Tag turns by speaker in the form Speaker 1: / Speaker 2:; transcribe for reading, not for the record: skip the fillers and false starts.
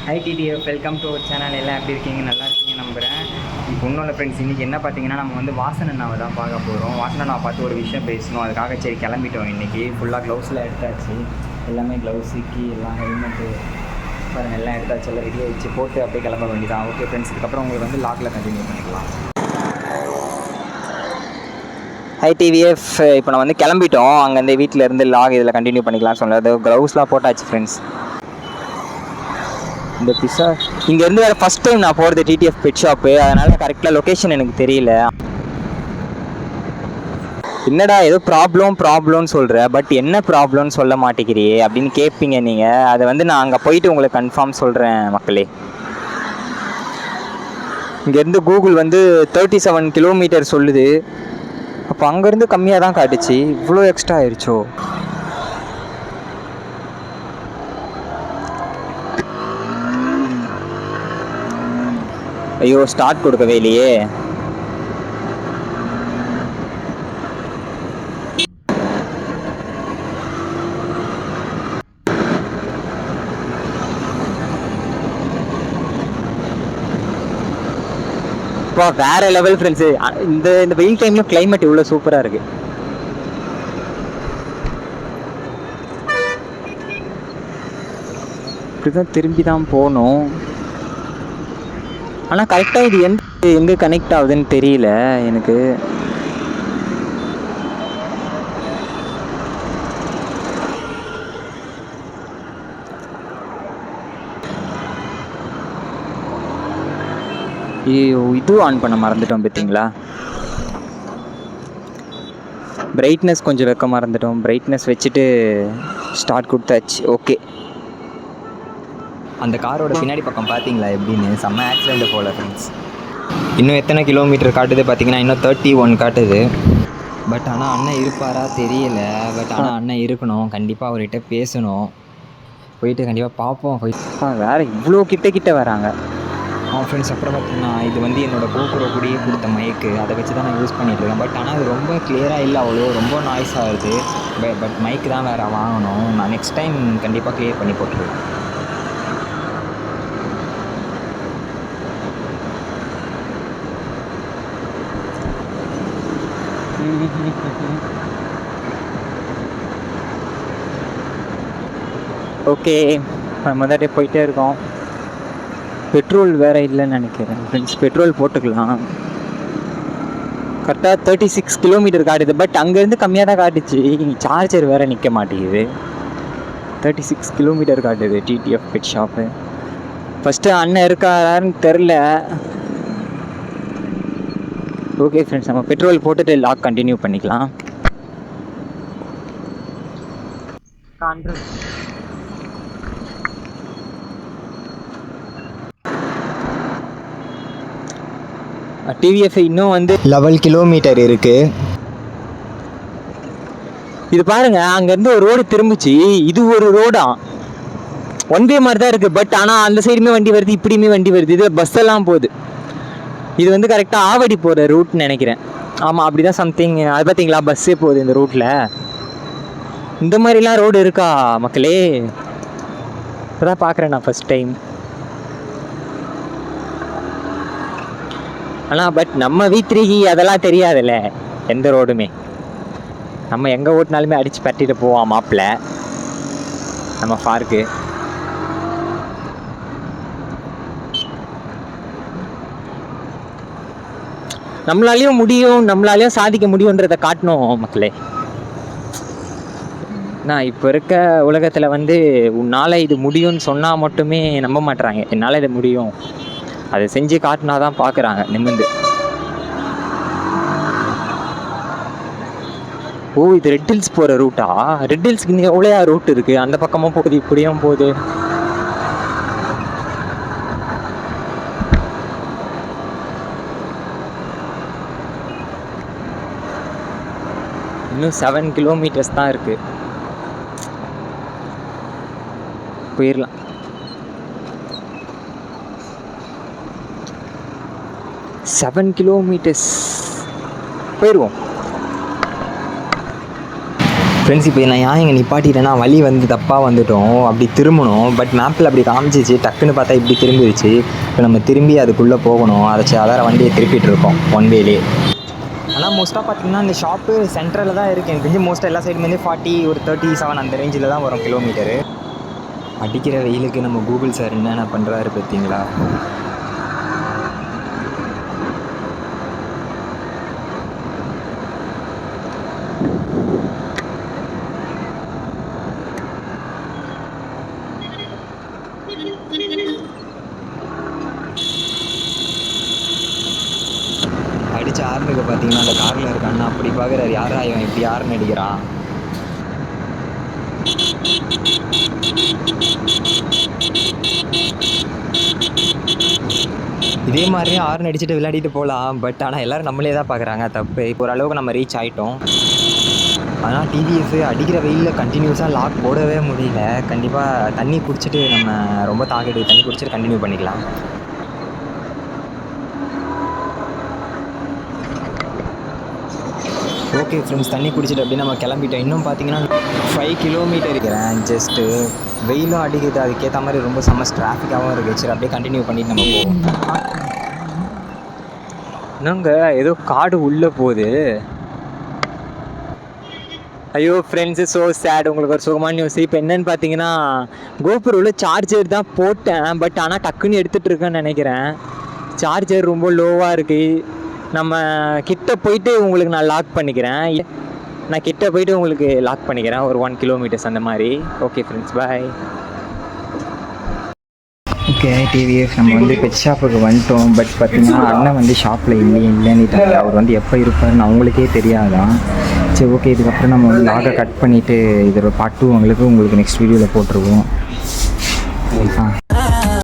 Speaker 1: High TTF, welcome to our channel. எல்லாம் எப்படி இருக்கீங்க? நல்லா இருக்கீங்க நம்புகிறேன். இப்போ ஒன்றும் இல்லை ஃப்ரெண்ட்ஸ், இன்றைக்கி என்ன பார்த்தீங்கன்னா, நம்ம வந்து வாசனண்ணாவை தான் பார்க்க போகிறோம். வாசனண்ணாவை பார்த்து ஒரு விஷயம் பேசணும், அதுக்காக சரி கிளம்பிட்டோம். இன்றைக்கி ஃபுல்லாக க்ளவுஸில் எடுத்தாச்சு, எல்லாமே க்ளவுஸு கீ எல்லாம் ஹெல்மெட்டு பாருங்கள் எல்லாம் எடுத்தாச்சு, எல்லாம் ரெடி ஆகிடுச்சு, போட்டு அப்படியே கிளம்ப வேண்டியதான். ஓகே ஃப்ரெண்ட்ஸ், இதுக்கப்புறம் உங்களுக்கு வந்து லாக்கில் கண்டினியூ பண்ணிக்கலாம். ஹை டிவிஎஃப், இப்போ நான் வந்து கிளம்பிட்டோம். அங்கேருந்து வீட்டில் இருந்து லாக் இதில் கண்டினியூ பண்ணிக்கலாம் சொன்னது. க்ளவுஸ்லாம் போட்டாச்சு ஃப்ரெண்ட்ஸ். இந்த பிஸா இங்கேருந்து வேறு ஃபஸ்ட் டைம் நான் போகிறது டிடிஎஃப் பெட் ஷாப்பு, அதனால் கரெக்டாக லொக்கேஷன் எனக்கு தெரியல. என்னடா ஏதோ ப்ராப்ளம்னு சொல்கிற, பட் என்ன ப்ராப்ளம்னு சொல்ல மாட்டேங்கிறியே அப்படின்னு கேட்பீங்க நீங்கள். அதை வந்து நான் அங்கே போயிட்டு உங்களுக்கு கன்ஃபார்ம் சொல்கிறேன் மக்களே. இங்கேருந்து கூகுள் வந்து 37 கிலோமீட்டர் சொல்லுது. அப்போ அங்கேருந்து கம்மியாக தான் காட்டுச்சு, இவ்வளோ எக்ஸ்ட்ரா ஆயிடுச்சோ. ஐயோ, ஸ்டார்ட் கொடுக்கவே இல்லையே. வேற லெவல் ஃப்ரெண்ட்ஸு. இந்த வெயில் டைம்ல கிளைமேட் இவ்வளோ சூப்பராக இருக்கு. இப்படிதான் திரும்பி தான் போகணும். ஆனால் கரெக்டாக இது எங்கே கனெக்ட் ஆகுதுன்னு தெரியல எனக்கு. இதுவும் ஆன் பண்ண மறந்துட்டோம் பார்த்தீங்களா. பிரைட்னஸ் கொஞ்சம் வைக்க மறந்துட்டோம். பிரைட்னஸ் வச்சுட்டு ஸ்டார்ட் கொடுத்தாச்சு. ஓகே, அந்த காரோட பின்னாடி பக்கம் பார்த்தீங்களா எப்படின்னு? செம்ம ஆக்சிடென்ட் போல ஃப்ரெண்ட்ஸ். இன்னும் எத்தனை கிலோமீட்டர் காட்டுது பார்த்தீங்கன்னா, இன்னும் 31 காட்டுது. பட் ஆனால் அண்ணன் இருப்பாரா தெரியல. பட் ஆனால் அண்ணன் இருக்கணும், கண்டிப்பாக அவர்கிட்ட பேசணும். போயிட்டு கண்டிப்பாக பார்ப்போம். வேறு இவ்வளோ கிட்ட வராங்க ஃப்ரெண்ட்ஸ். அப்புறம் பார்த்தீங்கன்னா, இது வந்து என்னோடய கோபுரோ கூடயே கொடுத்த மைக்கு, அதை வச்சு தான் நான் யூஸ் பண்ணிகிட்ருக்கேன். பட் ஆனால் அது ரொம்ப கிளியராக இல்லை, அவ்வளோ ரொம்ப நாய்ஸ் ஆகுது. பட் மைக்கு தான் வேறு வாங்கணும். நான் நெக்ஸ்ட் டைம் கண்டிப்பாக கிளியர் பண்ணி போட்டுருவேன். ஓகே, முதல்ல போயிட்டே இருக்கோம். பெட்ரோல் வேறு இல்லைன்னு நினைக்கிறேன் ஃப்ரெண்ட்ஸ். பெட்ரோல் போட்டுக்கலாம். கரெக்டாக 36 கிலோமீட்டர் காட்டுது. பட் அங்கேருந்து கம்மியாக தான் காட்டுச்சு. சார்ஜர் வேறு நிற்க மாட்டேங்குது. 36 கிலோமீட்டர் காட்டுது டிடிஎஃப் பெட் ஷாப்பு. ஃபஸ்ட்டு அண்ணன் இருக்காரான்னு தெரில. ஓகே ஃப்ரெண்ட்ஸ், நம்ம பெட்ரோல் போட்டுட்டு லாக் கண்டினியூ பண்ணிக்கலாம். டிவிஎஃப் இன்னும் வந்து 11 கிலோமீட்டர் இருக்குது. இது பாருங்கள், அங்கேருந்து ஒரு ரோடு திரும்பிச்சு. இது ஒரு ரோடா, ஒன் வே மாதிரி தான் இருக்குது. பட் ஆனால் அந்த சைடுமே வண்டி வருது, இப்படியுமே வண்டி வருது. இது பஸ் எல்லாம் போகுது. இது வந்து கரெக்டாக ஆவடி போகிற ரூட்னு நினைக்கிறேன். ஆமாம், அப்படி தான் சம்திங். அது பார்த்தீங்களா, பஸ்ஸே போகுது இந்த ரூட்டில். இந்த மாதிரிலாம் ரோடு இருக்கா மக்களே? இப்போ தான் பார்க்குறேன் நான் ஃபஸ்ட் டைம். ஆனால் பட் நம்ம V3 அதெல்லாம் தெரியாதுல்ல, எந்த ரோடுமே. நம்ம எங்கே ஓட்டினாலுமே அடித்து பட்டிட்டு போவோம் மாப்பிள்ள நம்ம ஃபார்க்கு. நம்மளாலையும் முடியும், நம்மளாலையும் சாதிக்க முடியுன்றதை காட்டணும் மக்களே. நான் இப்போ இருக்க உலகத்தில் வந்து உன்னால் இது முடியும்னு சொன்னால் மட்டுமே நம்ப மாட்டுறாங்க. என்னால் இது முடியும், அதை செஞ்சு காட்டினா தான் பார்க்குறாங்க நிமிர்ந்து. ஓ, இது ரெட் ஹில்ஸ் போகிற ரூட்டா? ரெட் ஹில்ஸ்க்கு இன்னும் எவ்வளோ ரூட் இருக்குது? அந்த பக்கமும் போகுது, இப்படியும் போகுது. இன்னும் 7 கிலோமீட்டர்ஸ் தான் இருக்குது. போயிடலாம். செவன் கிலோமீட்டர்ஸ் போயிடுவோம். ஃப்ரெண்ட்ஸ் இப்போ நான் ஏன் இங்கே நிப்பாட்டிட்டேன்னா வழி வந்து தப்பாக வந்துட்டோம், அப்படி திரும்பணும். பட் மேப்பில் அப்படி காமிச்சிச்சு, டக்குன்னு பார்த்தா இப்படி திரும்பிடுச்சு. இப்போ நம்ம திரும்பி அதுக்குள்ளே போகணும். அதான் வண்டியை திருப்பிட்டு இருக்கோம் ஒன் வேலே. ஆனால் மோஸ்ட்டாக பார்த்தீங்கன்னா இந்த ஷாப்பு சென்ட்ரலில் தான் இருக்குது. எனக்கு தெரிஞ்சு மோஸ்ட்டாக எல்லா சைடுமே 40 ஒரு 37 அந்த ரேஞ்சில் தான் வரும் கிலோமீட்டரு. அடிக்கிற வெயிலுக்கு நம்ம கூகுள் சார் என்னென்ன பண்ணுறாரு பார்த்தீங்களா? அடித்த ஆர்னுக்கு பார்த்தீங்கன்னா அந்த காரில் இருக்கான்னா அப்படி பார்க்குறாரு, யாரா இவன் இப்படி யாருன்னு அடிக்கிறான். இதே மாதிரியே ஹார்ன் அடிச்சுட்டு விளையாடிட்டு போகலாம். பட் ஆனால் எல்லோரும் நம்மளே தான் பார்க்குறாங்க, தப்பு. இப்போ ஓரளவுக்கு நம்ம ரீச் ஆகிட்டோம். ஆனால் டிவிஎஸ் அடிக்கிற வெயிலில் கண்டினியூஸாக லாக் போடவே முடியல. கண்டிப்பாக தண்ணி குடிச்சிட்டு நம்ம ரொம்ப தாக்கிட்டு தண்ணி குடிச்சிட்டு கண்டினியூ பண்ணிக்கலாம். ஓகே ஃப்ரெண்ட்ஸ், தண்ணி குடிச்சிட்டு அப்படியே நம்ம கிளம்பிட்டோம். இன்னும் பார்த்தீங்கன்னா 5 கிலோமீட்டர் இருக்கிறேன். ஜஸ்ட்டு வெயிலும் அடிக்குது, அதுக்கேற்ற மாதிரி ரொம்ப செம்ம டிராஃபிக்காகவும் இருக்குது. சரி அப்படியே கண்டினியூ பண்ணிட்டு நம்ம போவோம். என்னங்க ஏதோ காடு உள்ளே போகுது. ஐயோ ஃப்ரெண்ட்ஸு, ஸோ சேட். உங்களுக்கு ஒரு சுகமான நியூஸ். இப்போ என்னென்னு பார்த்தீங்கன்னா கோபுரோவில் சார்ஜர் தான் போட்டேன். பட் ஆனால் டக்குன்னு எடுத்துகிட்டு இருக்கேன்னு நினைக்கிறேன். சார்ஜர் ரொம்ப லோவாக இருக்குது. நம்ம கிட்ட போயிட்டு உங்களுக்கு நான் லாக் பண்ணிக்கிறேன். நான் கிட்ட போயிட்டு உங்களுக்கு லாக் பண்ணிக்கிறேன் ஒரு 1 கிலோமீட்டர்ஸ் அந்த மாதிரி. ஓகே ஃப்ரெண்ட்ஸ், பாய். ஓகே டிவிஎஸ், நம்ம வந்து பெட் ஷாப்புக்கு வந்துட்டோம். பட் பார்த்தீங்கன்னா அண்ணன் வந்து ஷாப்பில் இல்லைன்னு அவர் வந்து எப்போ இருப்பாருன்னு அவங்களுக்கே தெரியாதான். சரி ஓகே, இதுக்கப்புறம் நம்ம வந்து லாகை கட் பண்ணிவிட்டு இதோட பார்ட் 2 உங்களுக்கு நெக்ஸ்ட் வீடியோவில் போட்டுருவோம்.